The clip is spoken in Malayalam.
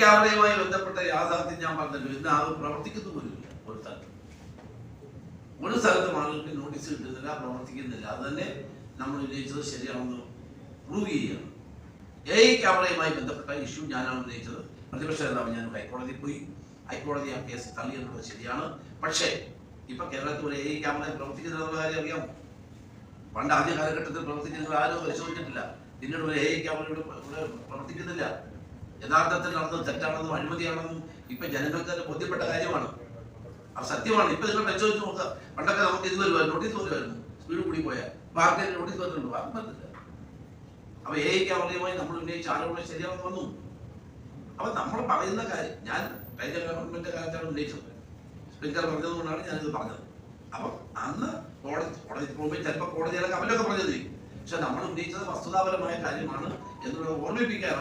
ക്യാമറയുമായി ബന്ധപ്പെട്ട യാഥാർത്ഥ്യം ഞാൻ പറഞ്ഞല്ലോ. ഇന്ന് അത് പ്രവർത്തിക്കുന്ന പോലുമില്ല. ഒരു സ്ഥലത്തും ആളുകൾക്ക് നോട്ടീസ് കിട്ടുന്നില്ല, പ്രവർത്തിക്കുന്നില്ല. അത് തന്നെ നമ്മൾ ഉന്നയിച്ചത് ശരിയാണെന്ന് പ്രൂവ് ചെയ്യുകയാണ്. ക്യാമറയുമായി ബന്ധപ്പെട്ട ഇഷ്യൂ ഞാനാണ് ഉന്നയിച്ചത്. പ്രതിപക്ഷ നേതാവ് ഞാൻ ഹൈക്കോടതിയിൽ പോയി. ഹൈക്കോടതി ആ കേസ് തള്ളിയെന്നുള്ളത് ശരിയാണ്. പക്ഷേ ഇപ്പൊ കേരളത്തിൽ ഒരു ക്യാമറ പ്രവർത്തിക്കുന്നുള്ള കാര്യം അറിയാം. പണ്ട് ആദ്യ കാലഘട്ടത്തിൽ പ്രവർത്തിക്കുന്നത് ആരും പരിശോധിച്ചിട്ടില്ല. പിന്നീട് ഒരു ക്യാമറ ഇവിടെ പ്രവർത്തിക്കുന്നില്ല. യഥാർത്ഥത്തിൽ നടന്നത് തെറ്റാണെന്നും അഴിമതിയാണെന്നും ഇപ്പൊ ജനങ്ങൾക്ക് തന്നെ ബോധ്യപ്പെട്ട കാര്യമാണ്. അത് സത്യമാണ്. ഇപ്പൊ നിങ്ങൾ പരിശോധിച്ച് നോക്കുക. പണ്ടൊക്കെ നമുക്ക് ഇത് വരുമായിരുന്നു, നോട്ടീസ് വരുമായിരുന്നു. സ്പീഡ് കൂടി പോയാൽ പാർട്ടിയിൽ നോട്ടീസ് വന്നിട്ടുണ്ട്, പാർട്ടി പറ്റില്ല. അപ്പൊ ക്യാമറയുമായി നമ്മൾ ഉന്നയിച്ച ആരോപണം ശരിയാണെന്ന് വന്നു. അപ്പൊ നമ്മൾ പറയുന്ന കാര്യം ഞാൻ കഴിഞ്ഞ ഗവൺമെന്റ് കാലത്താണ് ഉന്നയിച്ചത്. സ്പീക്കർ പറഞ്ഞതുകൊണ്ടാണ് ഞാനിത് പറഞ്ഞത്. അപ്പൊ അന്ന് കോടതി പോകുമ്പോൾ ചിലപ്പോൾ കോടതിയുടെ കമലൊക്കെ പറഞ്ഞത്, പക്ഷെ നമ്മൾ ഉന്നയിച്ചത് വസ്തുതാപരമായ കാര്യമാണ് എന്നുള്ളത് ഓർമ്മിപ്പിക്കാനാണ്.